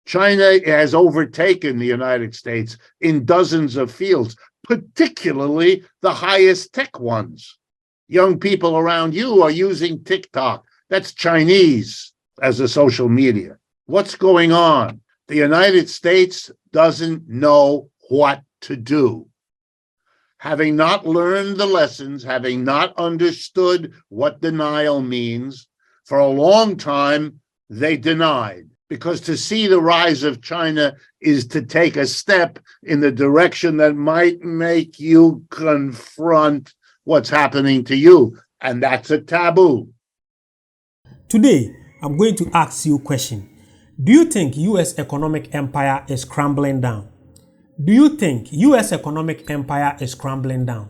China has overtaken the United States in dozens of fields, particularly the highest tech ones. Young people around you are using TikTok. That's Chinese as a social media. What's going on? The United States doesn't know what to do. Having not learned the lessons, having not understood what denial means, for a long time, they denied. Because to see the rise of China is to take a step in the direction that might make you confront what's happening to you. And that's a taboo. Today, I'm going to ask you a question. Do you think U.S. economic empire is crumbling down? Do you think U.S. economic empire is crumbling down?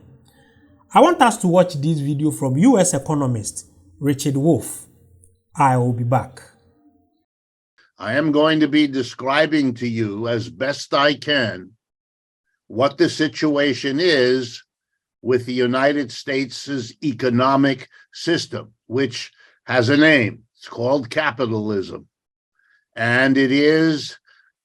I want us to watch this video from U.S. economist Richard Wolff. I will be back. I am going to be describing to you as best I can what the situation is with the United States' economic system, which has a name. It's called capitalism. And it is,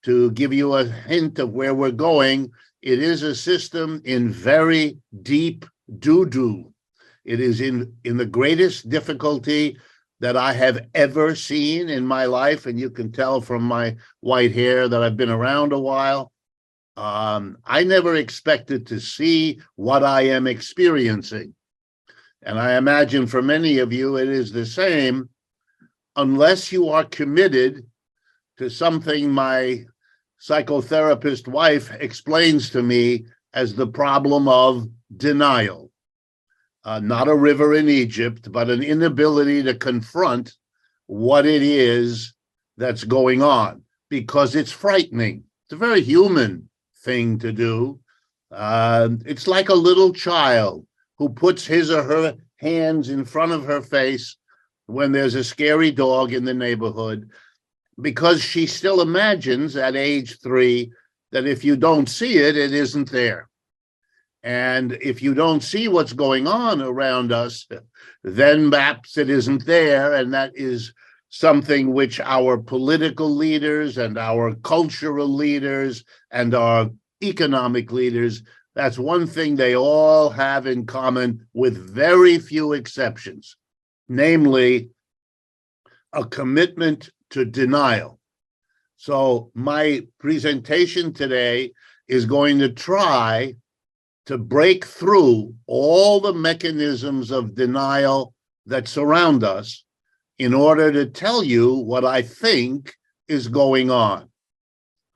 to give you a hint of where we're going, it is a system in very deep doo-doo. It is in the greatest difficulty that I have ever seen in my life, and you can tell from my white hair that I've been around a while. I never expected to see what I am experiencing. And I imagine for many of you, it is the same, unless you are committed to something my psychotherapist wife explains to me as the problem of denial. Not a river in Egypt, but an inability to confront what it is that's going on, because it's frightening. It's a very human thing to do. It's like a little child who puts his or her hands in front of her face when there's a scary dog in the neighborhood, because she still imagines at age 3 that if you don't see it, it isn't there. And if you don't see what's going on around us, then perhaps it isn't there. And that is something which our political leaders and our cultural leaders and our economic leaders, that's one thing they all have in common, with very few exceptions, namely a commitment to denial. So my presentation today is going to try to break through all the mechanisms of denial that surround us in order to tell you what I think is going on.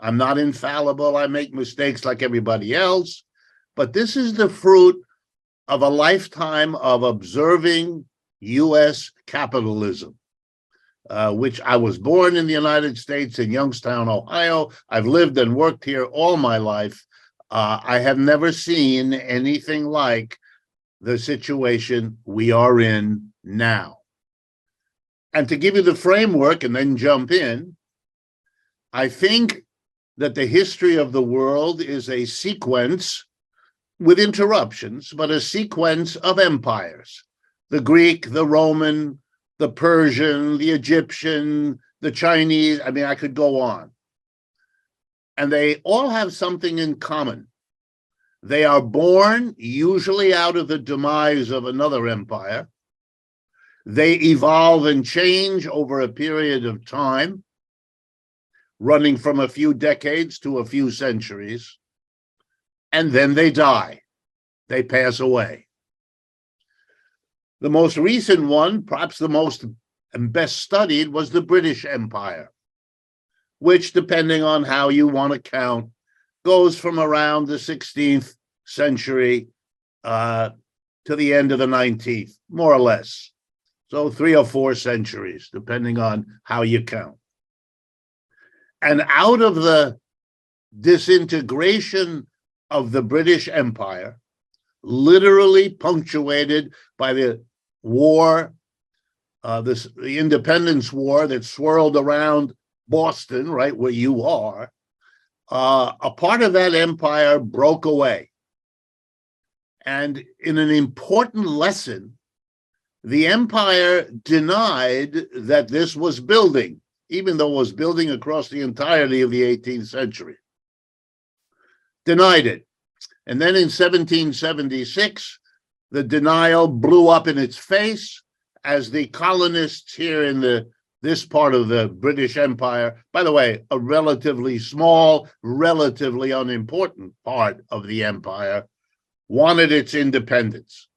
I'm not infallible. I make mistakes like everybody else, but this is the fruit of a lifetime of observing U.S. capitalism, which I was born in the United States in Youngstown, Ohio. I've lived and worked here all my life. I have never seen anything like the situation we are in now. And to give you the framework and then jump in, I think that the history of the world is a sequence with interruptions, but a sequence of empires. The Greek, the Roman, the Persian, the Egyptian, the Chinese, I mean, I could go on. And they all have something in common. They are born usually out of the demise of another empire. They evolve and change over a period of time, running from a few decades to a few centuries. And then they die. They pass away. The most recent one, perhaps the most and best studied, was the British Empire, which, depending on how you want to count, goes from around the 16th century to the end of the 19th, more or less. So 3 or 4 centuries, depending on how you count. And out of the disintegration of the British Empire, literally punctuated by the war, the Independence War that swirled around Boston, right where you are, a part of that empire broke away. And in an important lesson, the empire denied that this was building. even though it was building across the entirety of the 18th century. Denied it. And then in 1776, the denial blew up in its face as the colonists here in this part of the British Empire, by the way, a relatively small, relatively unimportant part of the empire, wanted its independence.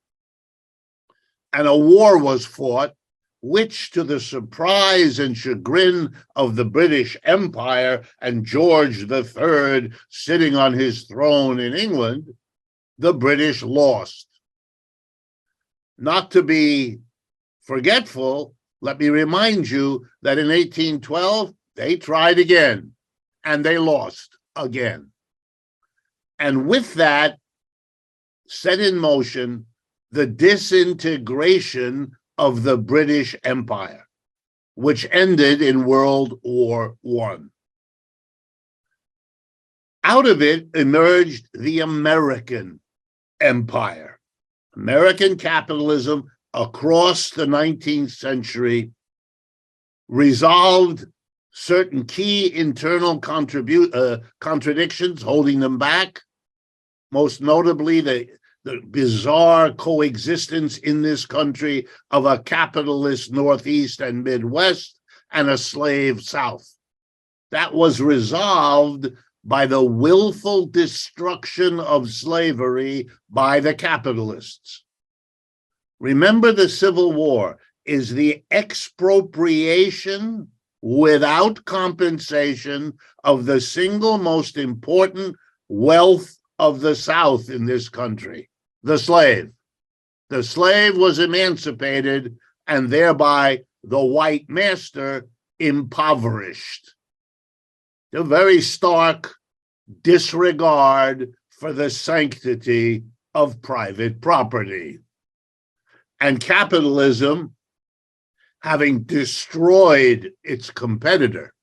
And a war was fought, which, to the surprise and chagrin of the British Empire and George III sitting on his throne in England, the British lost. Not to be forgetful, let me remind you that in 1812, they tried again, and they lost again. And with that, set in motion the disintegration of the British Empire, which ended in World War I. Out of it emerged the American Empire. American capitalism across the 19th century resolved certain key internal contradictions, holding them back, most notably the bizarre coexistence in this country of a capitalist Northeast and Midwest and a slave South. That was resolved by the willful destruction of slavery by the capitalists. Remember, the Civil War is the expropriation without compensation of the single most important wealth of the South in this country, the slave. The slave was emancipated and thereby the white master impoverished. A very stark disregard for the sanctity of private property. And capitalism, having destroyed its competitor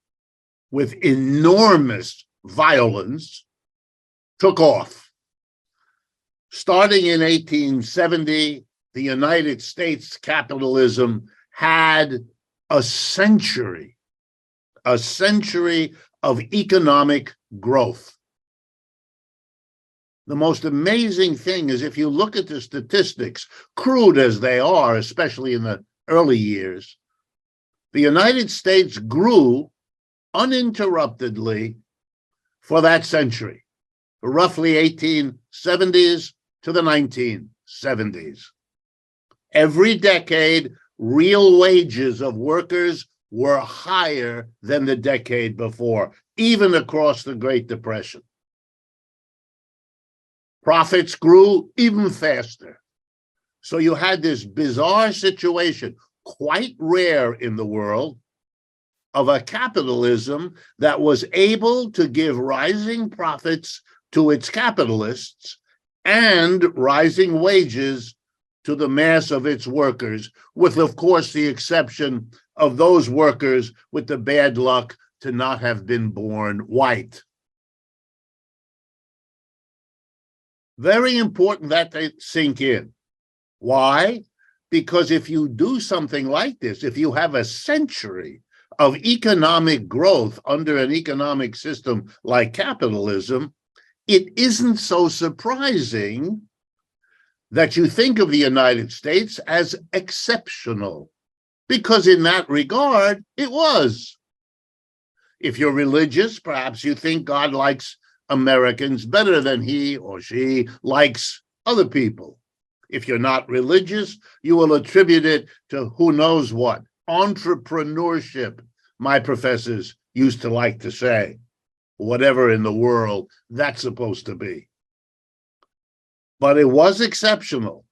with enormous violence, took off. Starting in 1870, the United States capitalism had a century of economic growth. The most amazing thing is, if you look at the statistics, crude as they are, especially in the early years, the United States grew uninterruptedly for that century, roughly 1870s to the 1970s. Every decade, real wages of workers were higher than the decade before, even across the Great Depression. Profits grew even faster. So you had this bizarre situation, quite rare in the world, of a capitalism that was able to give rising profits to its capitalists and rising wages to the mass of its workers, with, of course, the exception of those workers with the bad luck to not have been born white. Very important that they sink in. Why? Because if you do something like this, if you have a century of economic growth under an economic system like capitalism, it isn't so surprising that you think of the United States as exceptional, because in that regard, it was. If you're religious, perhaps you think God likes Americans better than he or she likes other people. If you're not religious, you will attribute it to who knows what. Entrepreneurship, my professors used to like to say, whatever in the world that's supposed to be. But it was exceptional.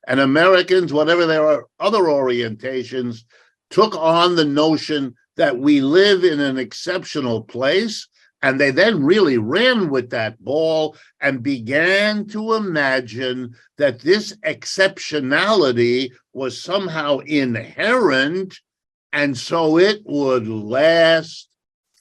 And Americans, whatever their other orientations, took on the notion that we live in an exceptional place. And they then really ran with that ball and began to imagine that this exceptionality was somehow inherent, and so it would last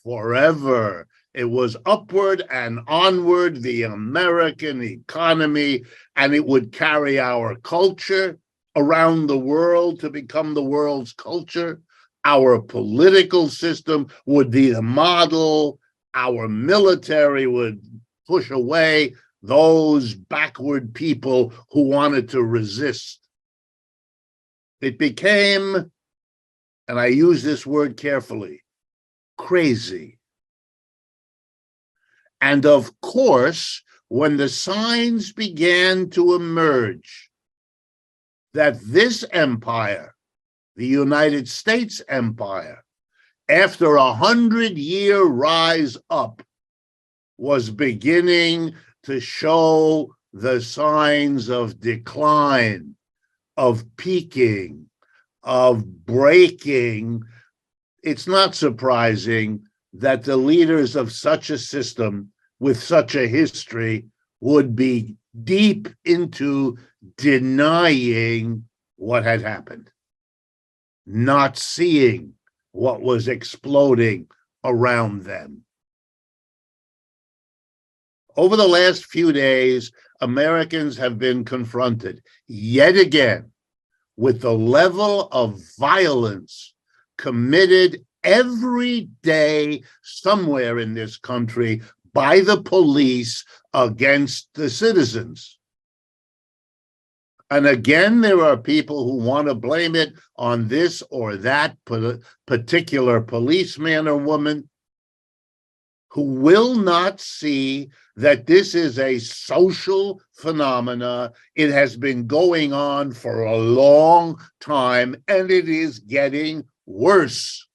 forever. It was upward and onward, the American economy, and it would carry our culture around the world to become the world's culture. Our political system would be the model. Our military would push away those backward people who wanted to resist. It became, and I use this word carefully, crazy. And of course, when the signs began to emerge that this empire, the United States empire, after 100-year rise up, was beginning to show the signs of decline, of peaking, of breaking, it's not surprising that the leaders of such a system with such a history would be deep into denying what had happened, not seeing what was exploding around them. Over the last few days, Americans have been confronted yet again with the level of violence committed every day somewhere in this country by the police against the citizens. And again, there are people who want to blame it on this or that particular policeman or woman, who will not see that this is a social phenomena. It has been going on for a long time, and it is getting worse.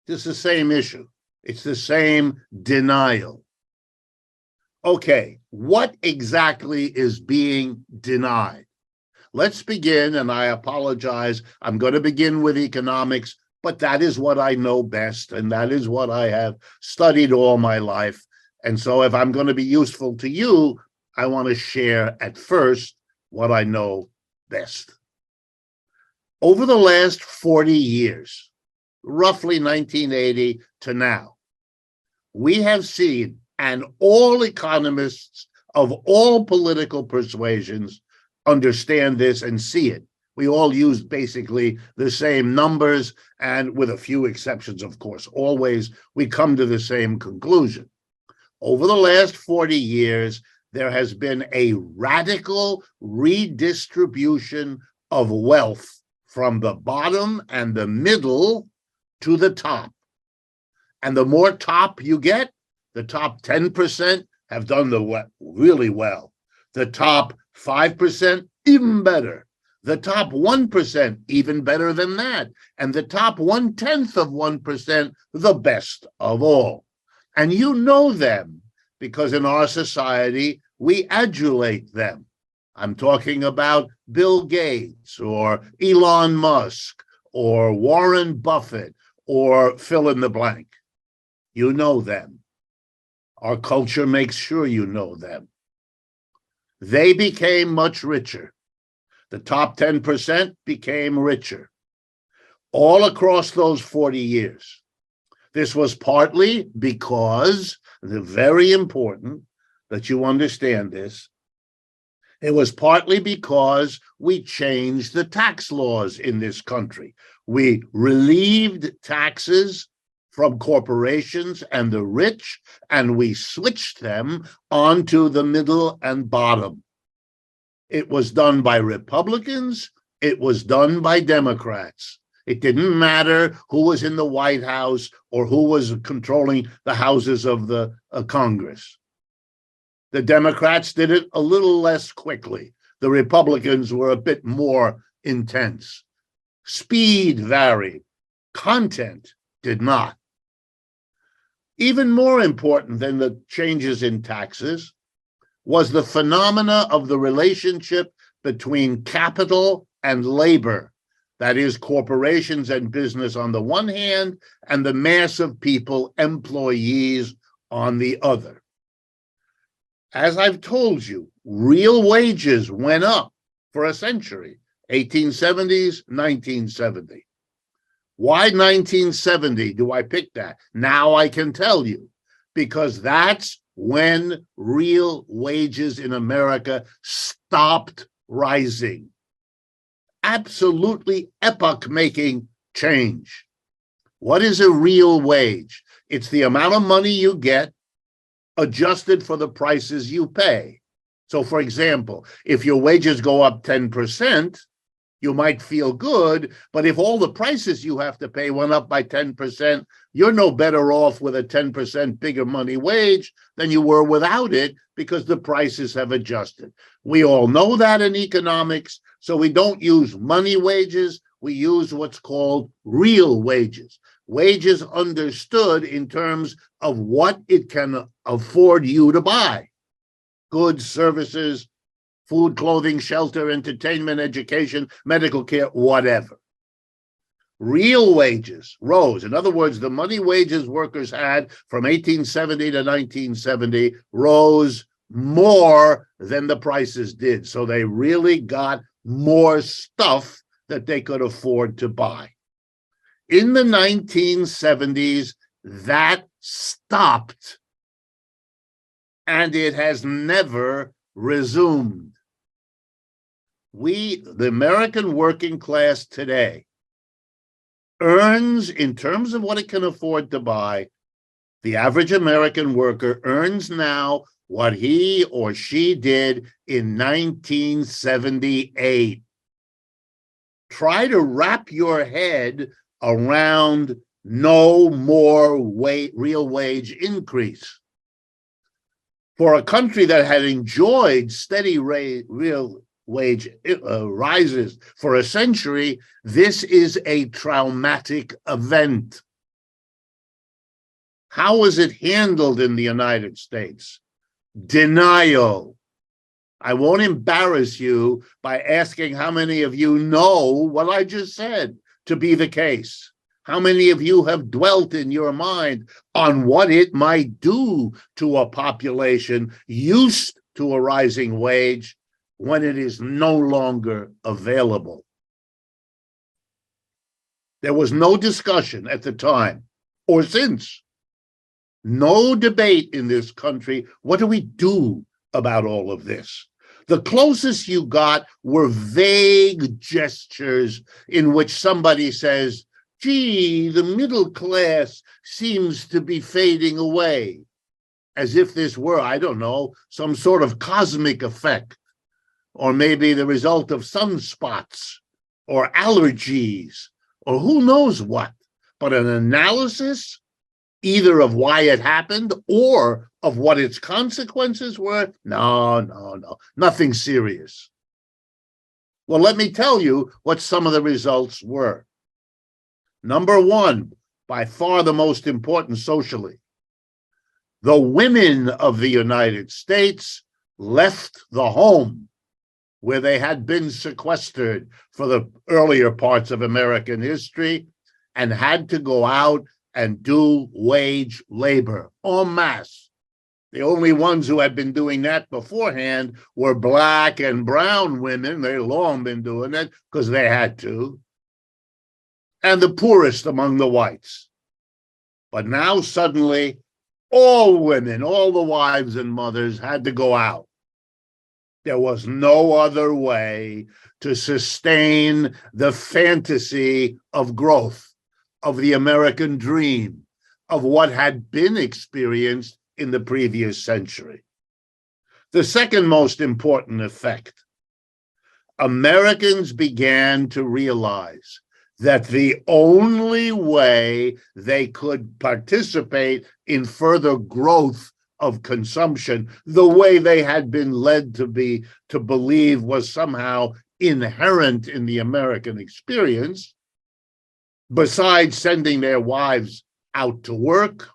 It's the same issue. It's the same denial. Okay, what exactly is being denied? Let's begin, and I apologize. I'm going to begin with economics, but that is what I know best, and that is what I have studied all my life. And so if I'm going to be useful to you, I want to share at first what I know best. Over the last 40 years, roughly 1980 to now, we have seen, and all economists of all political persuasions understand this and see it. We all use basically the same numbers, and with a few exceptions, of course, always we come to the same conclusion. Over the last 40 years, there has been a radical redistribution of wealth from the bottom and the middle to the top. And the more top you get, the top 10% have done really well. The top 5%, even better. The top 1%, even better than that. And the top 1/10 of 1%, the best of all. And you know them because in our society, we adulate them. I'm talking about Bill Gates or Elon Musk or Warren Buffett or fill in the blank. You know them. Our culture makes sure you know them. They became much richer. The top 10% became richer all across those 40 years. This was partly because, very important that you understand this, it was partly because we changed the tax laws in this country. We relieved taxes from corporations and the rich, and we switched them onto the middle and bottom. It was done by Republicans. It was done by Democrats. It didn't matter who was in the White House or who was controlling the houses of the Congress. The Democrats did it a little less quickly. The Republicans were a bit more intense. Speed varied. Content did not. Even more important than the changes in taxes was the phenomena of the relationship between capital and labor. That is, corporations and business on the one hand, and the mass of people, employees, on the other. As I've told you, real wages went up for a century, 1870s, 1970. Why 1970 do I pick that? Now I can tell you, because that's when real wages in America stopped rising. Absolutely epoch-making change. What is a real wage? It's the amount of money you get adjusted for the prices you pay. So, for example, if your wages go up 10%, you might feel good, but if all the prices you have to pay went up by 10%, you're no better off with a 10% bigger money wage than you were without it because the prices have adjusted. We all know that in economics, so we don't use money wages, we use what's called real wages. Wages understood in terms of what it can afford you to buy. Goods, services, food, clothing, shelter, entertainment, education, medical care, whatever. Real wages rose. In other words, the money wages workers had from 1870 to 1970 rose more than the prices did. So they really got more stuff that they could afford to buy. In the 1970s, that stopped, and it has never resumed. The American working class today, earns, in terms of what it can afford to buy, the average American worker earns now what he or she did in 1978. Try to wrap your head around no more real wage increase. For a country that had enjoyed steady real wage rises for a century, this is a traumatic event. How was it handled in the United States? Denial. I won't embarrass you by asking how many of you know what I just said to be the case. How many of you have dwelt in your mind on what it might do to a population used to a rising wage when it is no longer available? There was no discussion at the time or since. No debate in this country. What do we do about all of this? The closest you got were vague gestures in which somebody says, gee, the middle class seems to be fading away, as if this were, I don't know, some sort of cosmic effect, or maybe the result of sunspots or allergies, or who knows what. But an analysis, either of why it happened or of what its consequences were, no, nothing serious. Well, let me tell you what some of the results were. Number one, by far the most important socially, the women of the United States left the home where they had been sequestered for the earlier parts of American history and had to go out and do wage labor en masse. The only ones who had been doing that beforehand were Black and brown women. They'd long been doing it because they had to. And the poorest among the whites. But now suddenly, all women, all the wives and mothers had to go out. There was no other way to sustain the fantasy of growth, of the American dream, of what had been experienced in the previous century. The second most important effect, Americans began to realize that the only way they could participate in further growth of consumption, the way they had been led to believe was somehow inherent in the American experience, besides sending their wives out to work,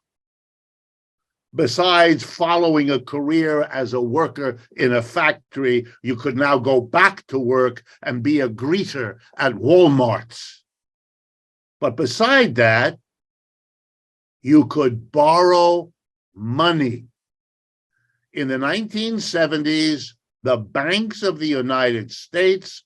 besides following a career as a worker in a factory, you could now go back to work and be a greeter at Walmart's. But beside that, you could borrow money. In the 1970s, the banks of the United States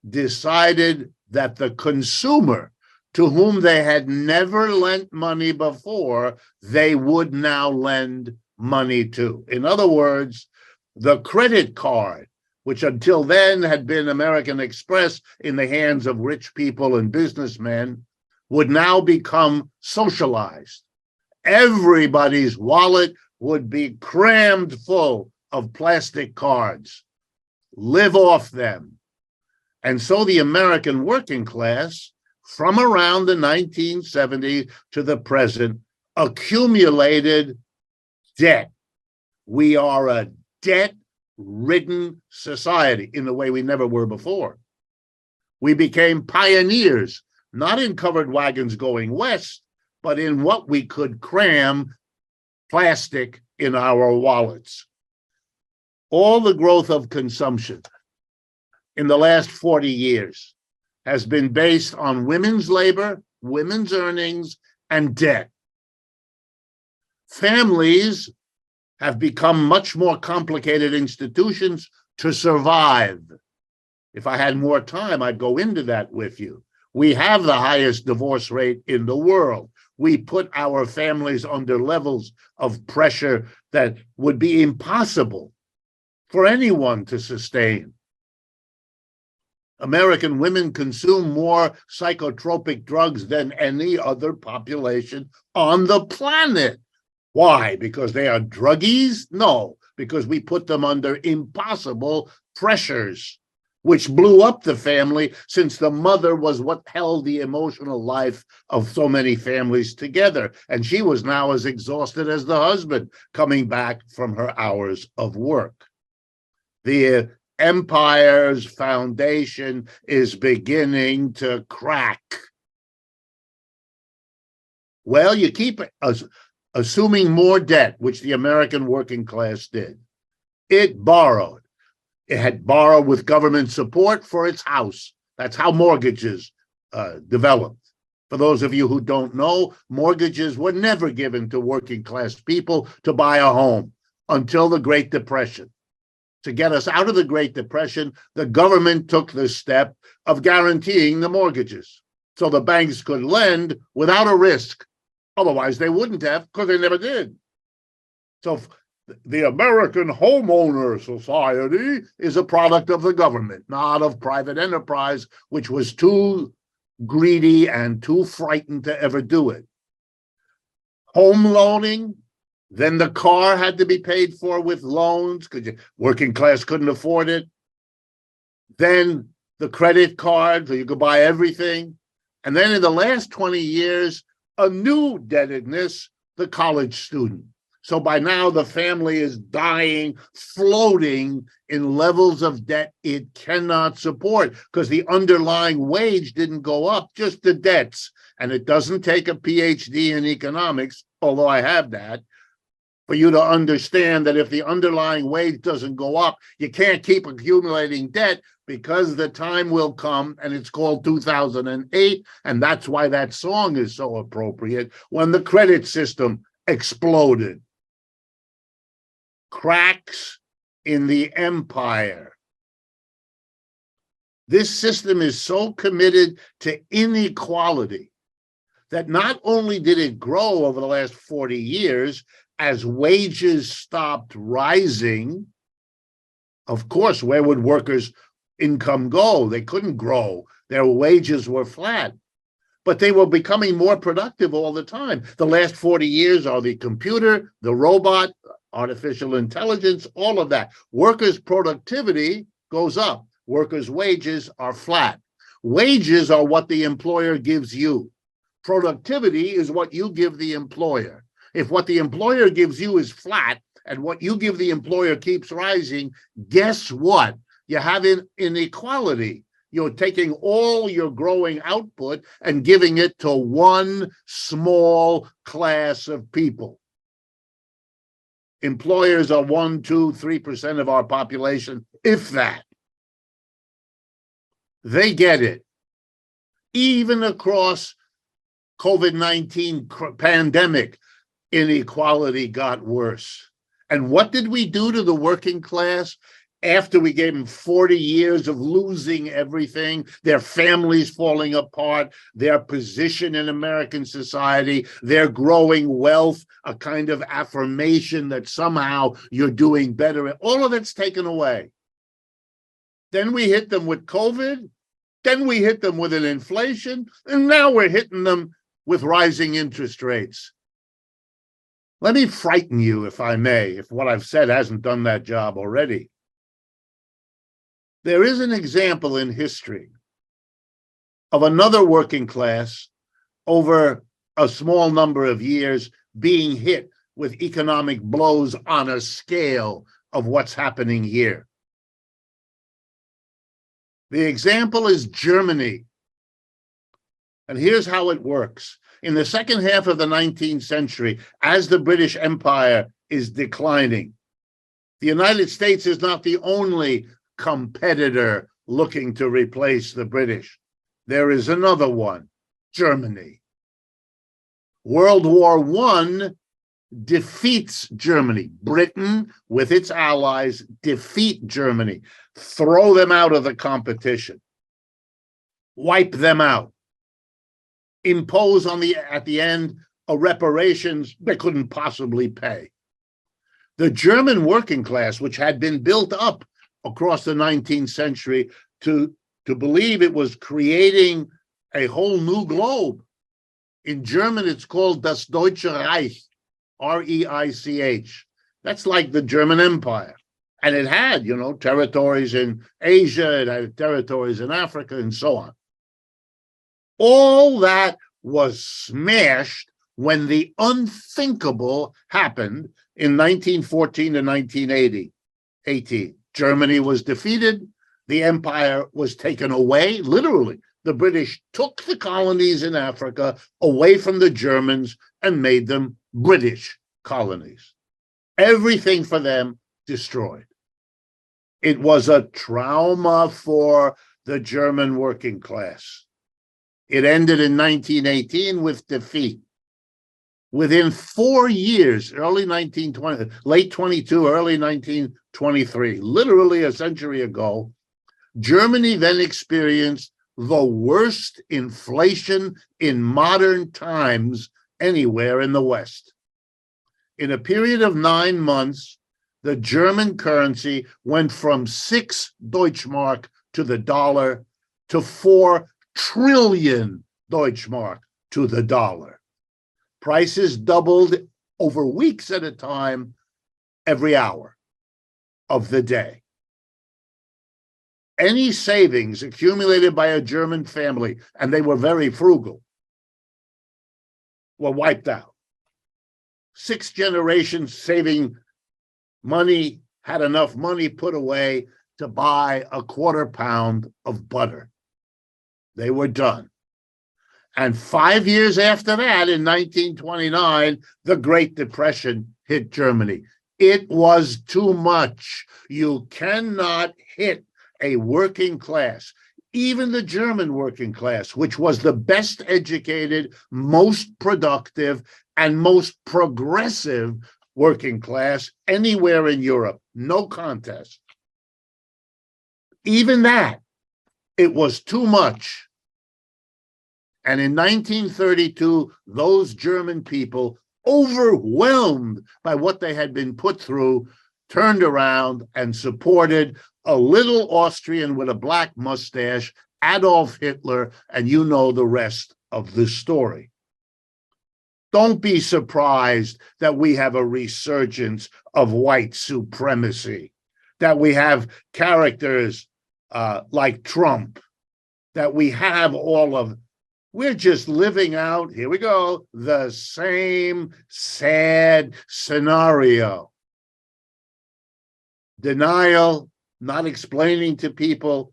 decided that the consumer, to whom they had never lent money before, they would now lend money to. In other words, the credit card, which until then had been American Express in the hands of rich people and businessmen, would now become socialized. Everybody's wallet would be crammed full of plastic cards. Live off them. And so the American working class, from around the 1970s to the present, accumulated debt. We are a debt-ridden society in the way we never were before. We became pioneers, not in covered wagons going west, but in what we could cram plastic in our wallets. All the growth of consumption in the last 40 years has been based on women's labor, women's earnings, and debt. Families have become much more complicated institutions to survive. If I had more time, I'd go into that with you. We have the highest divorce rate in the world. We put our families under levels of pressure that would be impossible for anyone to sustain. American women consume more psychotropic drugs than any other population on the planet. Why? Because they are druggies? No, because we put them under impossible pressures, which blew up the family, since the mother was what held the emotional life of so many families together. And she was now as exhausted as the husband coming back from her hours of work. The empire's foundation is beginning to crack. Well, you keep assuming more debt, which the American working class did. It borrowed. It had borrowed with government support for its house. That's how mortgages developed. For those of you who don't know, mortgages were never given to working class people to buy a home until the Great Depression. To get us out of the Great Depression, the government took the step of guaranteeing the mortgages so the banks could lend without a risk. Otherwise, they wouldn't have, because they never did. So the American Homeowner Society is a product of the government, not of private enterprise, which was too greedy and too frightened to ever do it. Home loaning, then the car had to be paid for with loans because working class couldn't afford it. Then the credit card, so you could buy everything. And then in the last 20 years, a new indebtedness, the college student. So by now, the family is dying, floating in levels of debt it cannot support because the underlying wage didn't go up, just the debts. And it doesn't take a PhD in economics, although I have that, for you to understand that if the underlying wage doesn't go up, you can't keep accumulating debt, because the time will come, and it's called 2008, and that's why that song is so appropriate, when the credit system exploded. Cracks in the empire. This system is so committed to inequality that not only did it grow over the last 40 years, as wages stopped rising, of course, where would workers' income go? They couldn't grow. Their wages were flat. But they were becoming more productive all the time. The last 40 years are the computer, the robot, artificial intelligence, all of that. Workers' productivity goes up. Workers' wages are flat. Wages are what the employer gives you. Productivity is what you give the employer. If what the employer gives you is flat and what you give the employer keeps rising, guess what? You have inequality. You're taking all your growing output and giving it to one small class of people. Employers are 1%, 2%, 3% of our population, if that. They get it. Even across COVID-19 pandemic, inequality got worse. And what did we do to the working class after we gave them 40 years of losing everything, their families falling apart, their position in American society, their growing wealth, a kind of affirmation that somehow you're doing better? All of it's taken away. Then we hit them with COVID, Then we hit them with an inflation, and now we're hitting them with rising interest rates. Let me frighten you, if I may, if what I've said hasn't done that job already. There is an example in history of another working class over a small number of years being hit with economic blows on a scale of what's happening here. The example is Germany. And here's how it works. In the second half of the 19th century, as the British Empire is declining, the United States is not the only competitor looking to replace the British. There is another one, Germany. World War I defeats Germany. Britain, with its allies, defeat Germany, throw them out of the competition, wipe them out, impose at the end a reparations they couldn't possibly pay. The German working class, which had been built up across the 19th century to believe it was creating a whole new globe. In German, it's called das Deutsche Reich, R-E-I-C-H. That's like the German Empire. And it had, territories in Asia, it had territories in Africa, and so on. All that was smashed when the unthinkable happened in 1914 to 1918. Germany was defeated. The empire was taken away, literally. The British took the colonies in Africa away from the Germans and made them British colonies. Everything for them destroyed. It was a trauma for the German working class. It ended in 1918 with defeat. Within 4 years, early 1920, late 22, early 1923, literally a century ago, Germany then experienced the worst inflation in modern times anywhere in the West. In a period of 9 months, the German currency went from 6 Deutschmark to the dollar to 4 trillion Deutschmark to the dollar. Prices doubled over weeks at a time, every hour of the day. Any savings accumulated by a German family, and they were very frugal, were wiped out. 6 generations saving money, had enough money put away to buy a quarter pound of butter. They were done. And 5 years after that, in 1929, the Great Depression hit Germany. It was too much. You cannot hit a working class, even the German working class, which was the best educated, most productive, and most progressive working class anywhere in Europe. No contest. Even that, it was too much. And in 1932, those German people, overwhelmed by what they had been put through, turned around and supported a little Austrian with a black mustache, Adolf Hitler, and you know the rest of the story. Don't be surprised that we have a resurgence of white supremacy, that we have characters like Trump, that we have all of. We're just living out, here we go, the same sad scenario. Denial, not explaining to people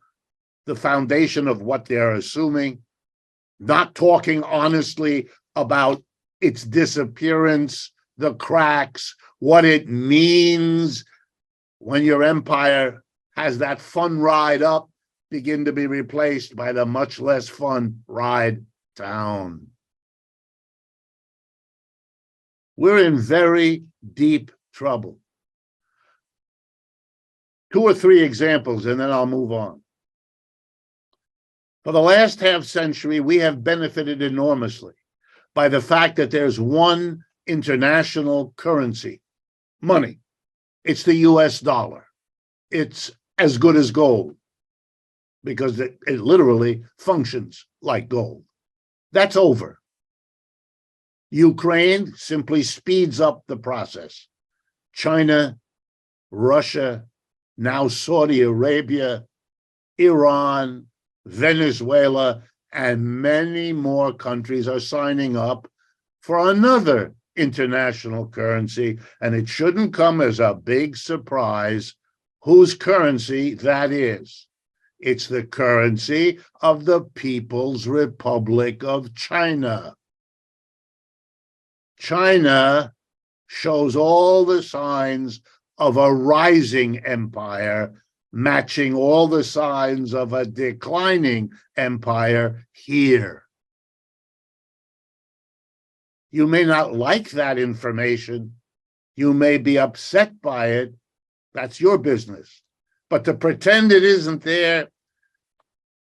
the foundation of what they're assuming, not talking honestly about its disappearance, the cracks, what it means when your empire has that fun ride up begin to be replaced by the much less fun ride down. We're in very deep trouble. 2 or 3 examples, and then I'll move on. For the last half century, we have benefited enormously by the fact that there's one international currency, money. It's the US dollar. It's as good as gold. because it literally functions like gold. That's over. Ukraine simply speeds up the process. China, Russia, now Saudi Arabia, Iran, Venezuela, and many more countries are signing up for another international currency, and it shouldn't come as a big surprise whose currency that is. It's the currency of the People's Republic of China. China shows all the signs of a rising empire, matching all the signs of a declining empire here. You may not like that information. You may be upset by it. That's your business. But to pretend it isn't there,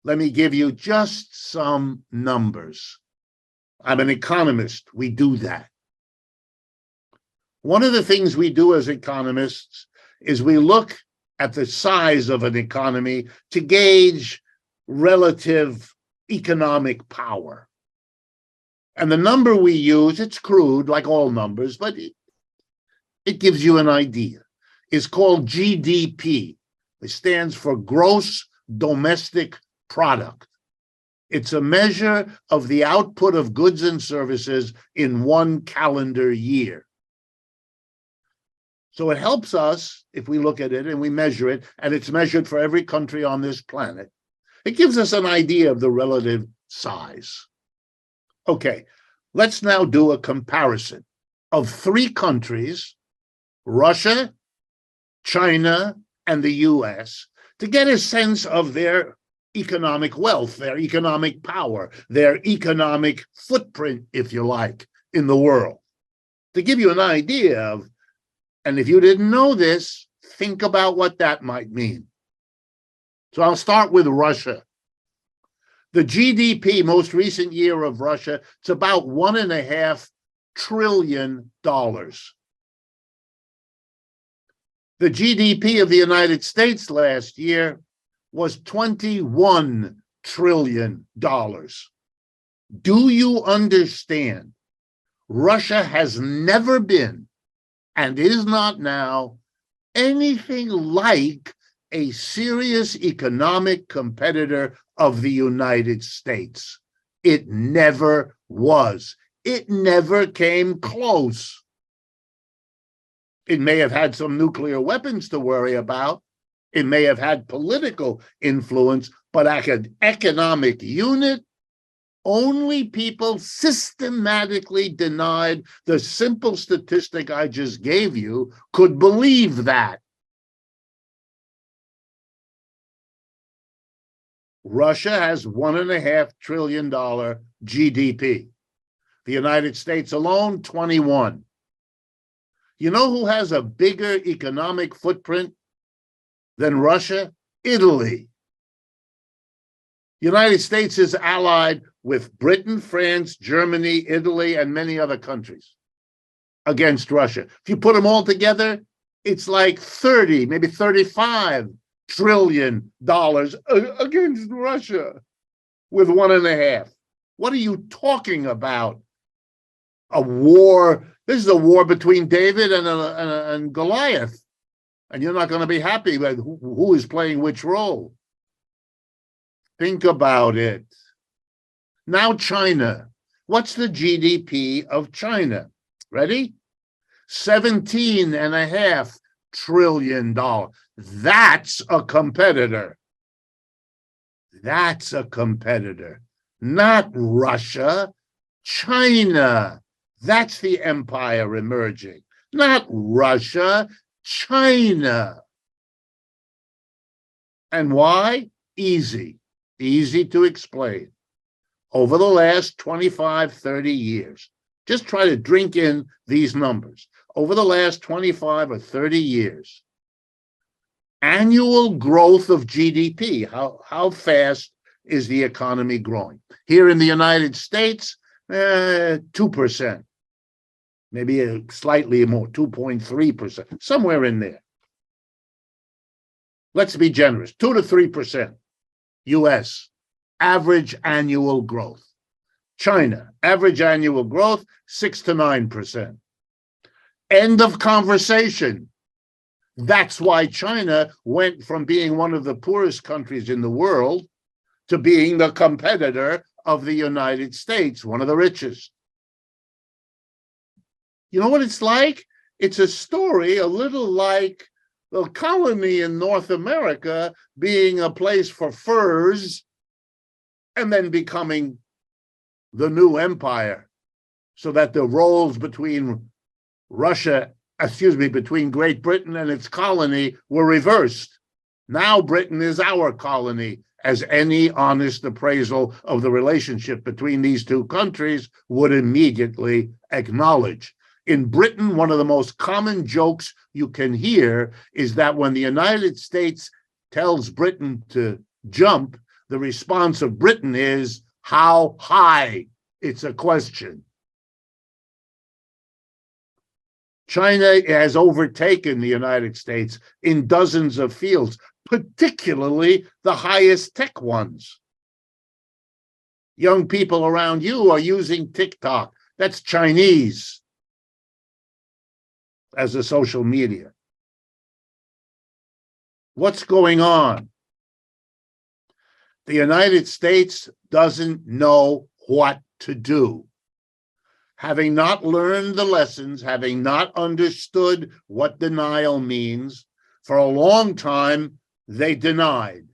let me give you just some numbers. I'm an economist. We do that. One of the things we do as economists is we look at the size of an economy to gauge relative economic power. And the number we use, it's crude, like all numbers, but it gives you an idea. It's called GDP. It stands for Gross Domestic Product. It's a measure of the output of goods and services in one calendar year. So it helps us if we look at it and we measure it, and it's measured for every country on this planet. It gives us an idea of the relative size. Okay, let's now do a comparison of three countries, Russia, China, and the US, to get a sense of their economic wealth, their economic power, their economic footprint, if you like, in the world. To give you an idea of, and if you didn't know this, think about what that might mean. So I'll start with Russia. The GDP, most recent year of Russia, it's about $1.5 trillion. The GDP of the United States last year was $21 trillion. Do you understand? Russia has never been, and is not now, anything like a serious economic competitor of the United States. It never was. It never came close. It may have had some nuclear weapons to worry about. It may have had political influence, but as an economic unit, only people systematically denied the simple statistic I just gave you could believe that. Russia has $1.5 trillion GDP. The United States alone, 21. You know who has a bigger economic footprint than Russia? Italy. The United States is allied with Britain, France, Germany, Italy, and many other countries against Russia. If you put them all together, it's like 30, maybe $35 trillion against Russia with 1.5. What are you talking about? A war. This is a war between David and Goliath. And you're not going to be happy with who is playing which role. Think about it. Now, China. What's the GDP of China? Ready? $17.5 trillion. That's a competitor. That's a competitor. Not Russia, China. That's the empire emerging. Not Russia, China. And why? Easy to explain. Over the last 25, 30 years, just try to drink in these numbers. Over the last 25 or 30 years, annual growth of GDP, how fast is the economy growing? Here in the United States, 2%, maybe slightly more, 2.3%, somewhere in there. Let's be generous, 2 to 3%. US, average annual growth. China, average annual growth, 6 to 9%. End of conversation. That's why China went from being one of the poorest countries in the world to being the competitor of the United States, one of the richest. You know what it's like? It's a story a little like the colony in North America being a place for furs and then becoming the new empire, so that the roles between between Great Britain and its colony were reversed. Now Britain is our colony, as any honest appraisal of the relationship between these two countries would immediately acknowledge. In Britain, one of the most common jokes you can hear is that when the United States tells Britain to jump, the response of Britain is, how high? It's a question. China has overtaken the United States in dozens of fields, particularly the highest tech ones. Young people around you are using TikTok. That's Chinese as a social media. What's going on? The United States doesn't know what to do. Having not learned the lessons, having not understood what denial means, for a long time, they denied.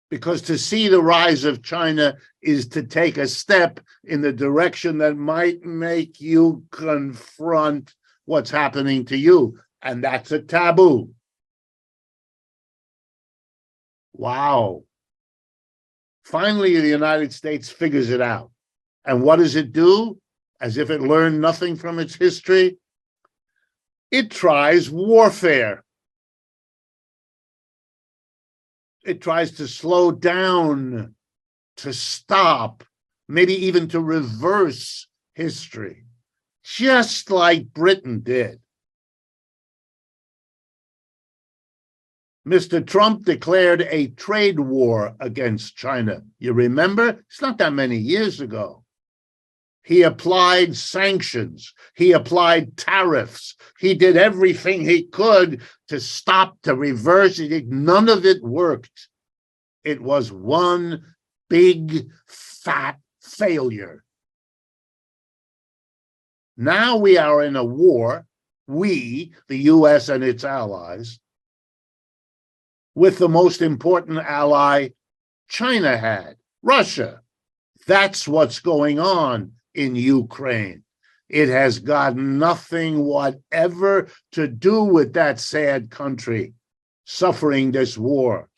Because to see the rise of China is to take a step in the direction that might make you confront what's happening to you. And that's a taboo. Wow. Finally, the United States figures it out. And what does it do? As if it learned nothing from its history? It tries warfare. It tries to slow down, to stop, maybe even to reverse history, just like Britain did. Mr. Trump declared a trade war against China. You remember? It's not that many years ago. He applied sanctions. He applied tariffs. He did everything he could to stop, to reverse it. None of it worked. It was one big, fat failure. Now we are in a war, we, the US and its allies, with the most important ally China had, Russia. That's what's going on in Ukraine. It has got nothing whatever to do with that sad country suffering this war.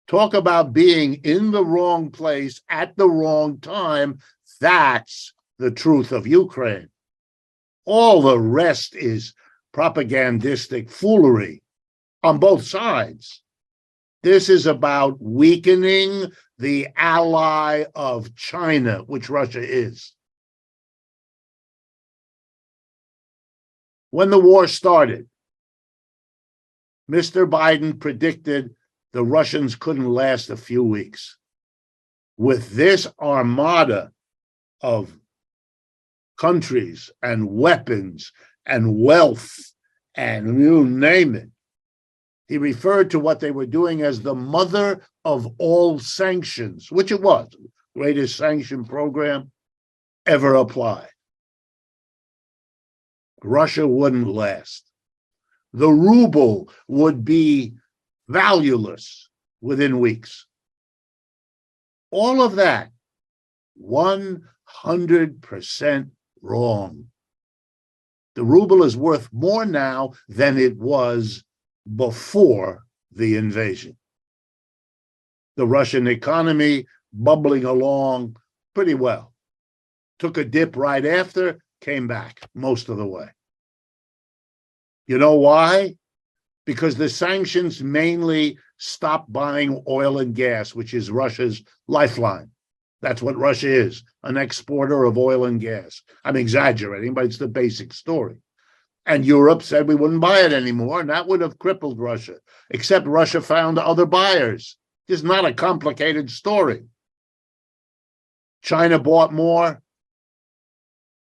Talk about being in the wrong place at the wrong time. That's the truth of Ukraine. All the rest is propagandistic foolery on both sides. This is about weakening the ally of China, which Russia is. When the war started, Mr. Biden predicted the Russians couldn't last a few weeks. With this armada of countries and weapons and wealth and you name it, he referred to what they were doing as the mother of all sanctions, which it was, the greatest sanction program ever applied. Russia wouldn't last. The ruble would be valueless within weeks. All of that, 100% wrong. The ruble is worth more now than it was before the invasion. The Russian economy bubbling along pretty well. Took a dip right after, came back most of the way. You know why? Because the sanctions mainly stopped buying oil and gas, which is Russia's lifeline. That's what Russia is, an exporter of oil and gas. I'm exaggerating, but it's the basic story. And Europe said we wouldn't buy it anymore, and that would have crippled Russia, except Russia found other buyers. This is not a complicated story. China bought more.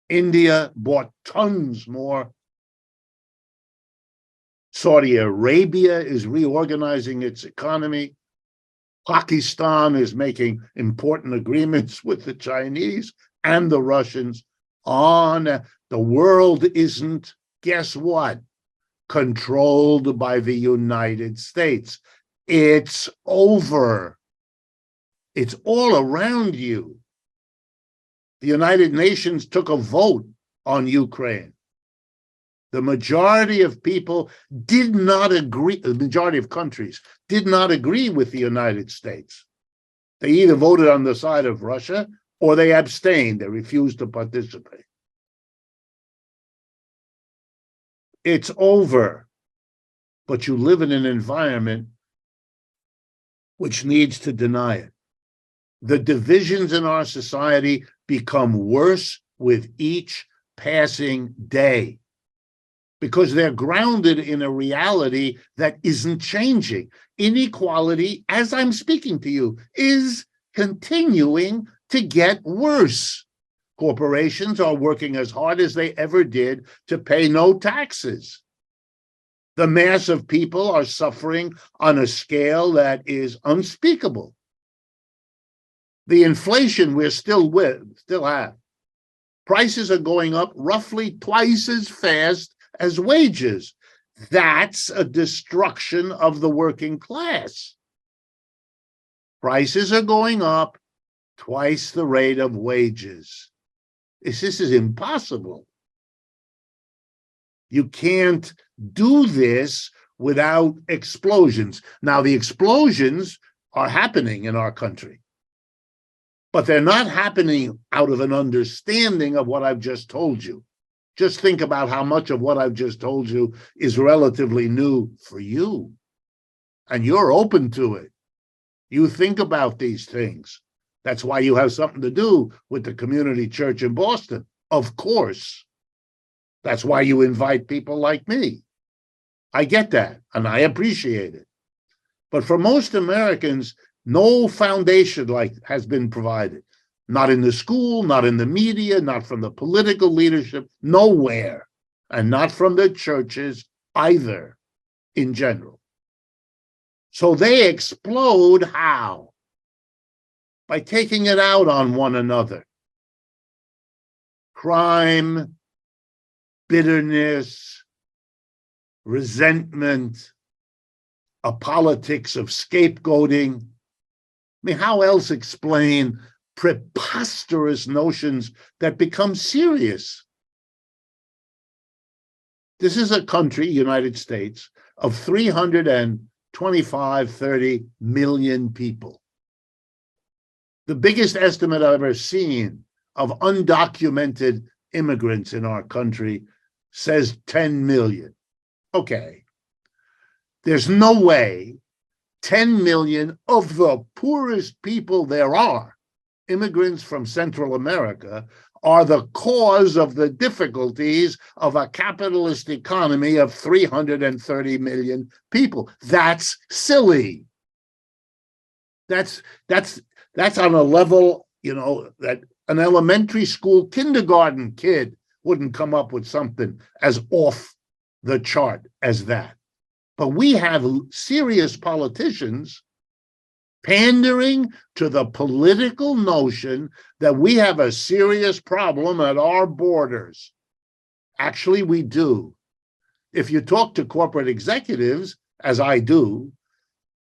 India bought tons more. Saudi Arabia is reorganizing its economy. Pakistan is making important agreements with the Chinese and the Russians. The world isn't, guess what, controlled by the United States. It's over. It's all around you. The United Nations took a vote on Ukraine. The majority of people did not agree, the majority of countries did not agree with the United States. They either voted on the side of Russia or they abstained. They refused to participate. It's over. But you live in an environment which needs to deny it. The divisions in our society become worse with each passing day because they're grounded in a reality that isn't changing. Inequality, as I'm speaking to you, is continuing to get worse. Corporations are working as hard as they ever did to pay no taxes. The mass of people are suffering on a scale that is unspeakable. The inflation we're still have. Prices are going up roughly twice as fast as wages. That's a destruction of the working class. Prices are going up twice the rate of wages. This is impossible. You can't do this without explosions. Now, the explosions are happening in our country, but they're not happening out of an understanding of what I've just told you. Just think about how much of what I've just told you is relatively new for you, and you're open to it. You think about these things. That's why you have something to do with the community church in Boston, of course. That's why you invite people like me. I get that, and I appreciate it. But for most Americans, no foundation has been provided. Not in the school, not in the media, not from the political leadership, nowhere. And not from the churches either, in general. So they explode how? By taking it out on one another. Crime, bitterness, resentment, a politics of scapegoating. I mean, how else explain preposterous notions that become serious? This is a country, United States, of 325, 30 million people. The biggest estimate I've ever seen of undocumented immigrants in our country says 10 million. Okay. There's no way 10 million of the poorest people there are, immigrants from Central America, are the cause of the difficulties of a capitalist economy of 330 million people. That's silly. That's on a level, that an elementary school kindergarten kid wouldn't come up with something as off the chart as that. But we have serious politicians pandering to the political notion that we have a serious problem at our borders. Actually, we do. If you talk to corporate executives, as I do,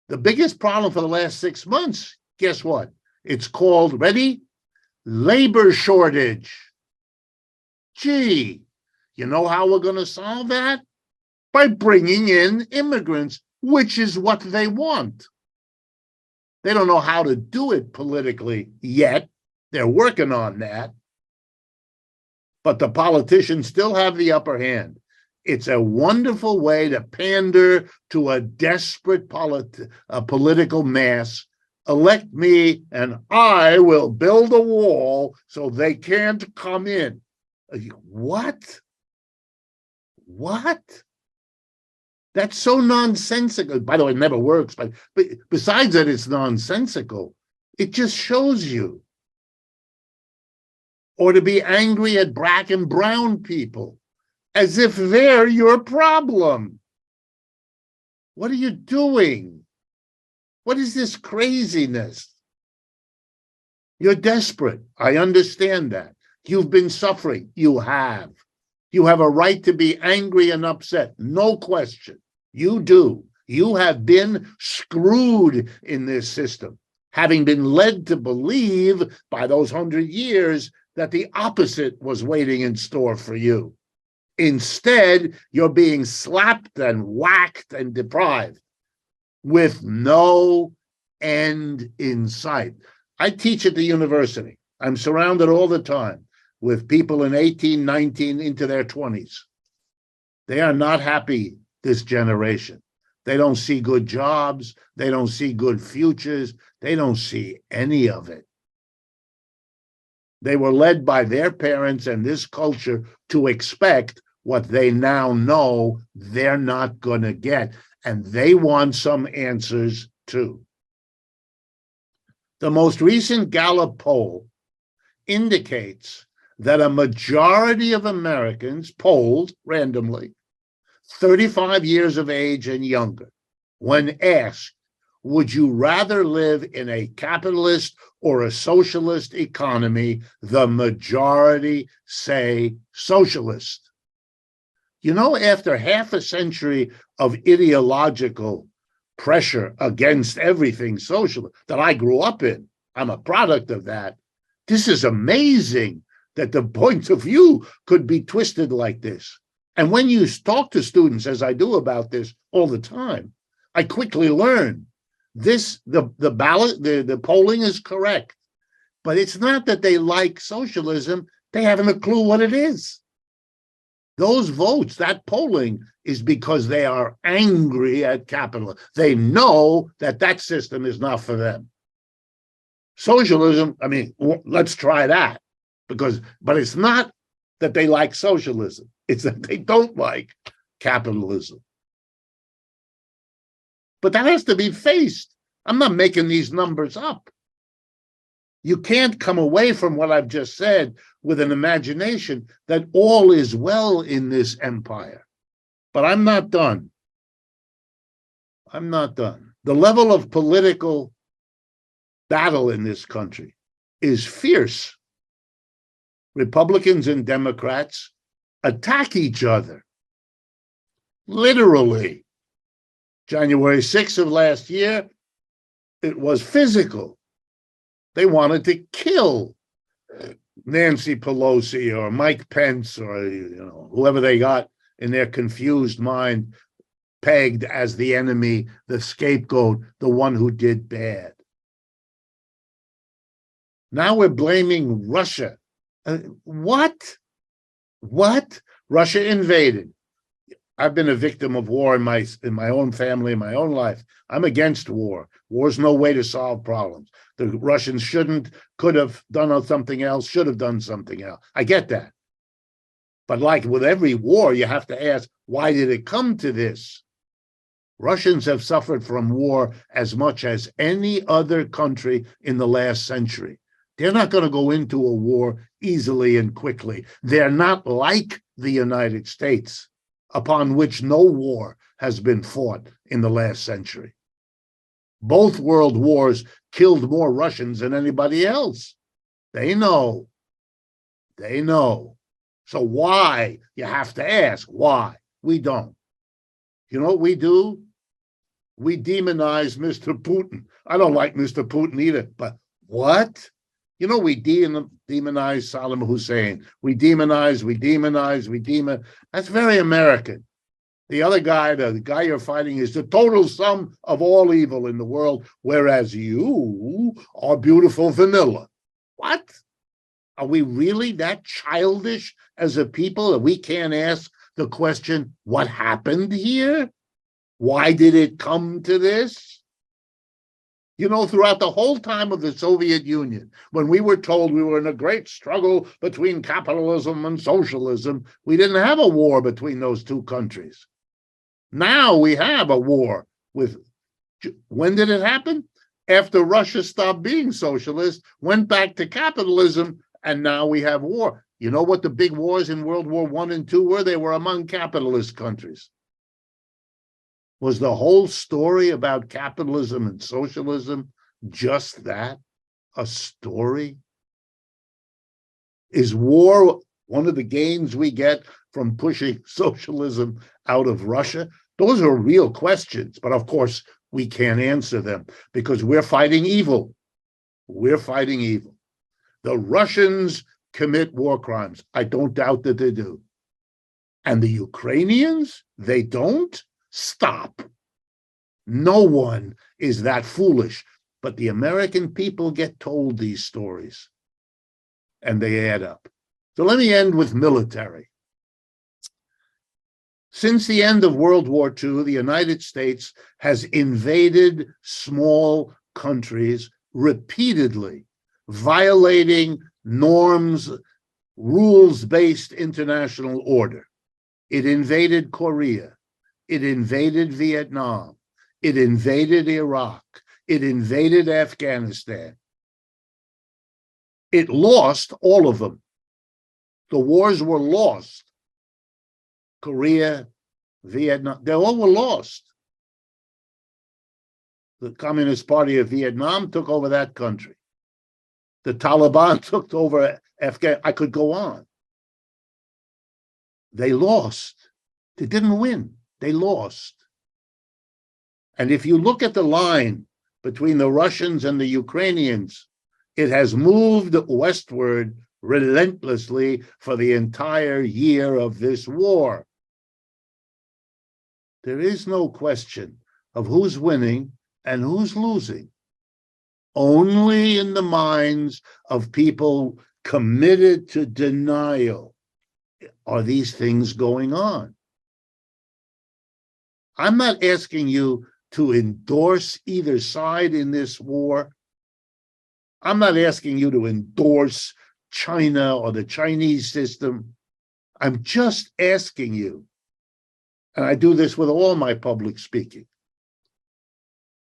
the biggest problem for the last 6 months, guess what? It's called, ready? Labor shortage. Gee, you know how we're going to solve that? By bringing in immigrants, which is what they want. They don't know how to do it politically yet. They're working on that. But the politicians still have the upper hand. It's a wonderful way to pander to a desperate political mass. Elect me and I will build a wall so they can't come in. What? What? That's so nonsensical. By the way, it never works, but besides that, it's nonsensical. It just shows you. Or to be angry at black and brown people, as if they're your problem. What are you doing? What is this craziness? You're desperate. I understand that. You've been suffering. You have. You have a right to be angry and upset. No question. You do. You have been screwed in this system, having been led to believe by those 100 years that the opposite was waiting in store for you. Instead, you're being slapped and whacked and deprived with no end in sight. I teach at the university. I'm surrounded all the time with people in 18, 19, into their 20s. They are not happy, this generation. They don't see good jobs. They don't see good futures. They don't see any of it. They were led by their parents and this culture to expect what they now know they're not going to get. And they want some answers too. The most recent Gallup poll indicates that a majority of Americans polled randomly, 35 years of age and younger, when asked, would you rather live in a capitalist or a socialist economy, the majority say socialist. You know, after half a century of ideological pressure against everything social that I grew up in, I'm a product of that. This is amazing that the point of view could be twisted like this. And when you talk to students, as I do about this all the time, I quickly learn this, the polling is correct, but it's not that they like socialism. They haven't a clue what it is. Those votes, that polling is because they are angry at capitalism. They know that that system is not for them. Socialism, I mean, let's try that, but it's not that they like socialism. It's that they don't like capitalism. But that has to be faced. I'm not making these numbers up. You can't come away from what I've just said with an imagination that all is well in this empire. But I'm not done. I'm not done. The level of political battle in this country is fierce. Republicans and Democrats attack each other. Literally. January 6th of last year, it was physical. They wanted to kill Nancy Pelosi or Mike Pence or whoever they got in their confused mind pegged as the enemy, the scapegoat, the one who did bad. Now we're blaming Russia. What? Russia invaded. I've been a victim of war in my own family, in my own life. I'm against war. War's no way to solve problems. The Russians could have done something else, should have done something else. I get that. But like with every war, you have to ask, why did it come to this? Russians have suffered from war as much as any other country in the last century. They're not going to go into a war easily and quickly. They're not like the United States, upon which no war has been fought in the last century. Both world wars killed more Russians than anybody else. They know. They know. So why? You have to ask why. We don't. You know what we do? We demonize Mr. Putin. I don't like Mr. Putin either, but what? You know, we demonize Saddam Hussein. We demonize. That's very American. The other guy, the guy you're fighting, is the total sum of all evil in the world, whereas you are beautiful vanilla. What? Are we really that childish as a people that we can't ask the question, what happened here? Why did it come to this? You know, throughout the whole time of the Soviet Union, when we were told we were in a great struggle between capitalism and socialism, we didn't have a war between those two countries. Now we have a war with, when did it happen? After Russia stopped being socialist, went back to capitalism, and now we have war. You know what the big wars in World War I and II were? They were among capitalist countries. Was the whole story about capitalism and socialism just that? A story? Is war one of the gains we get from pushing socialism out of Russia? Those are real questions, but of course we can't answer them because we're fighting evil. We're fighting evil. The Russians commit war crimes. I don't doubt that they do. And the Ukrainians, they don't? Stop. No one is that foolish, but the American people get told these stories and they add up. So let me end with military. Since the end of World War II, the United States has invaded small countries repeatedly, violating norms, rules-based international order. It invaded Korea. It invaded Vietnam. It invaded Iraq. It invaded Afghanistan. It lost all of them. The wars were lost. Korea, Vietnam, they all were lost. The Communist Party of Vietnam took over that country. The Taliban took over Afghanistan. I could go on. They lost. They didn't win. They lost. And if you look at the line between the Russians and the Ukrainians, it has moved westward relentlessly for the entire year of this war. There is no question of who's winning and who's losing. Only in the minds of people committed to denial are these things going on. I'm not asking you to endorse either side in this war. I'm not asking you to endorse China or the Chinese system. I'm just asking you, and I do this with all my public speaking,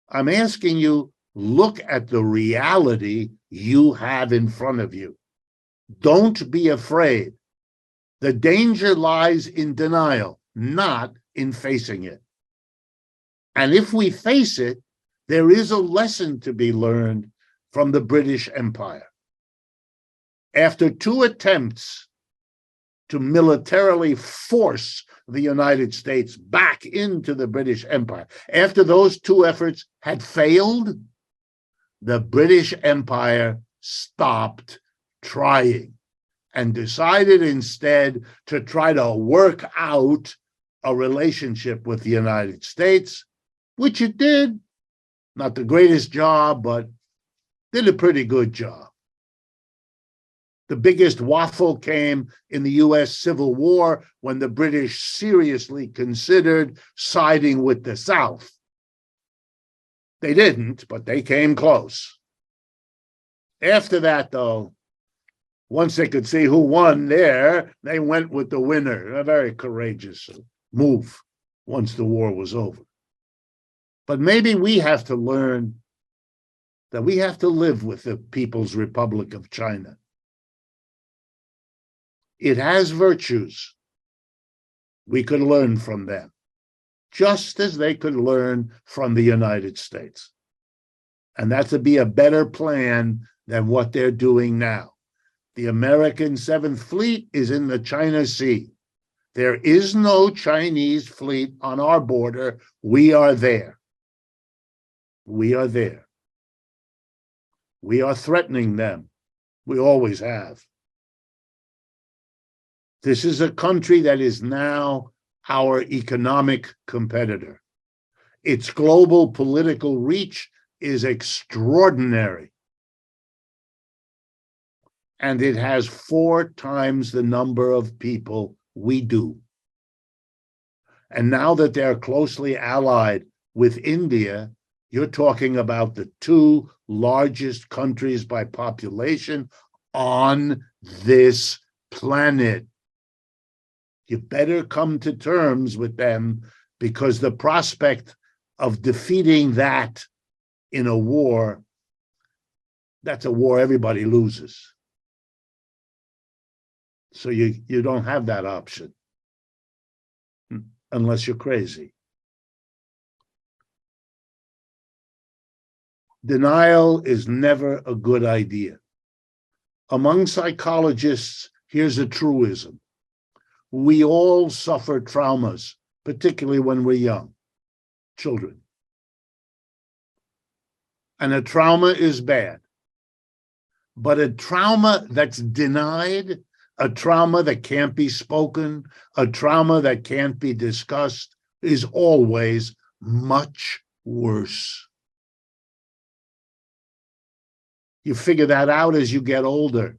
I'm asking you, look at the reality you have in front of you. Don't be afraid. The danger lies in denial, not in facing it. And if we face it, there is a lesson to be learned from the British Empire. After 2 attempts to militarily force the United States back into the British Empire, after those 2 efforts had failed, the British Empire stopped trying and decided instead to try to work out a relationship with the United States, which it did. Not the greatest job, but did a pretty good job. The biggest waffle came in the US Civil War when the British seriously considered siding with the South. They didn't, but they came close. After that, though, once they could see who won there, they went with the winner. A very courageous move once the war was over. But maybe we have to learn that we have to live with the People's Republic of China. It has virtues. We could learn from them, just as they could learn from the United States. And that would be a better plan than what they're doing now. The American 7th Fleet is in the China Sea. There is no Chinese fleet on our border. We are there. We are there. We are threatening them. We always have. This is a country that is now our economic competitor. Its global political reach is extraordinary. And it has 4 times the number of people we do. And now that they're closely allied with India, you're talking about the 2 largest countries by population on this planet. You better come to terms with them because the prospect of defeating that in a war, that's a war everybody loses. So you don't have that option unless you're crazy. Denial is never a good idea. Among psychologists, here's a truism. We all suffer traumas, particularly when we're young, children. And a trauma is bad. But a trauma that's denied, a trauma that can't be spoken, a trauma that can't be discussed is always much worse. You figure that out as you get older,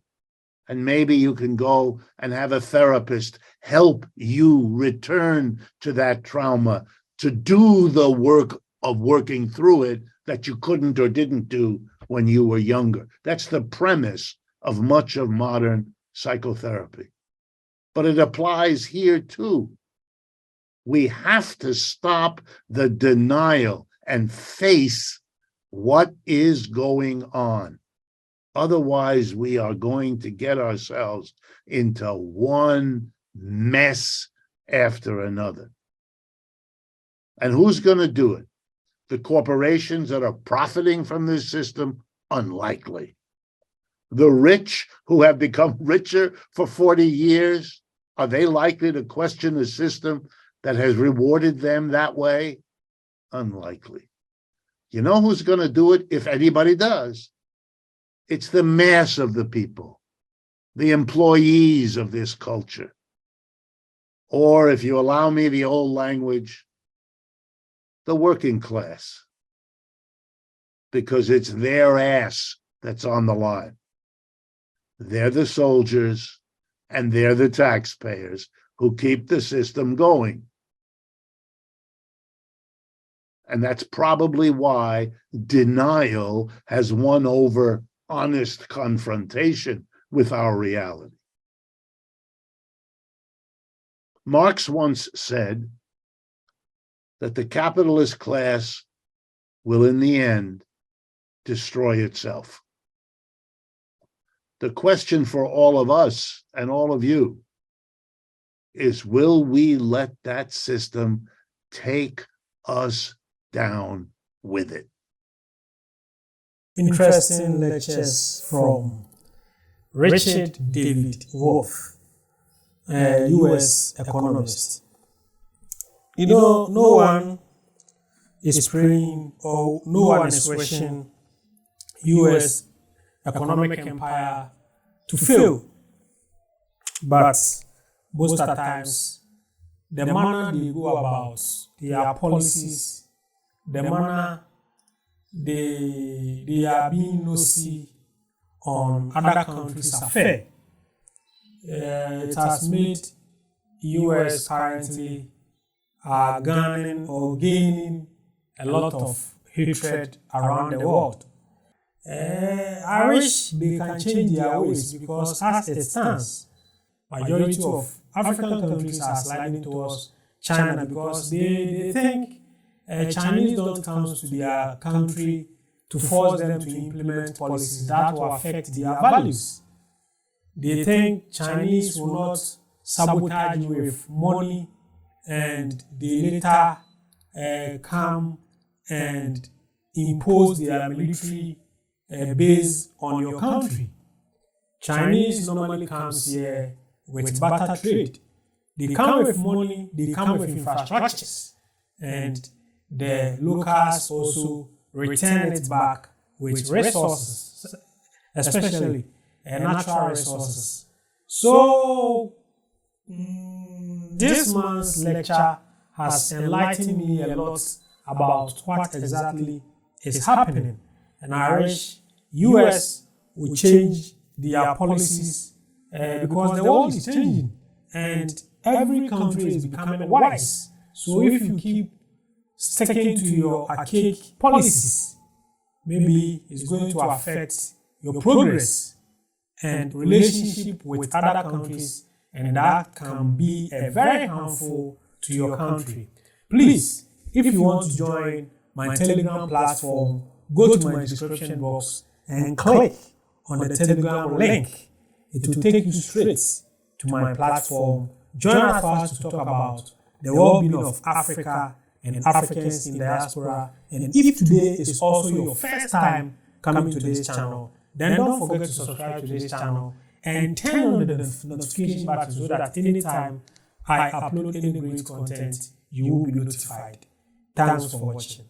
and maybe you can go and have a therapist help you return to that trauma to do the work of working through it that you couldn't or didn't do when you were younger. That's the premise of much of modern psychotherapy. But it applies here too. We have to stop the denial and face what is going on. Otherwise, we are going to get ourselves into one mess after another. And who's going to do it? The corporations that are profiting from this system? Unlikely. The rich who have become richer for 40 years, are they likely to question a system that has rewarded them that way? Unlikely. You know who's going to do it if anybody does? It's the mass of the people, the employees of this culture. Or, if you allow me the old language, the working class. Because it's their ass that's on the line. They're the soldiers and they're the taxpayers who keep the system going. And that's probably why denial has won over honest confrontation with our reality. Marx once said that the capitalist class will in the end destroy itself. The question for all of us and all of you is, will we let that system take us down with it? Interesting lectures from Richard David Wolff, a US economist. You know, no one is praying or no one is wishing US economic empire to fail. But most of the times, the manner they go about their policies, the manner they are being nosy on other countries' affairs, it has made US currently garnering or gaining a lot of hatred around the world. I wish they can change their ways, because as it stands, majority of African countries are sliding towards China because they think Chinese don't come to their country to force them to implement policies that will affect their values. They think Chinese will not sabotage you with money and they later come and impose their military base on your country. Chinese normally comes here with barter trade. They come with money, they come with infrastructures, and the locals also return it back with resources, especially natural resources. So, this month's lecture has enlightened me a lot about what exactly is happening, and I wish US will change their policies because the world is changing and every country is becoming wise. So if you keep sticking to your archaic policies, maybe it's going to affect your progress and relationship with other countries, and that can be very harmful to your country. Please, if you want to join my Telegram platform, go to my description box and click on the Telegram link. It will take you straight to my platform. Join us for us to talk about the well-being of Africa and Africans in diaspora. And if today is also your first time coming to this channel, then don't forget to subscribe to this channel and turn on the notification button so that anytime I upload any great content, you will be notified. Thanks for watching.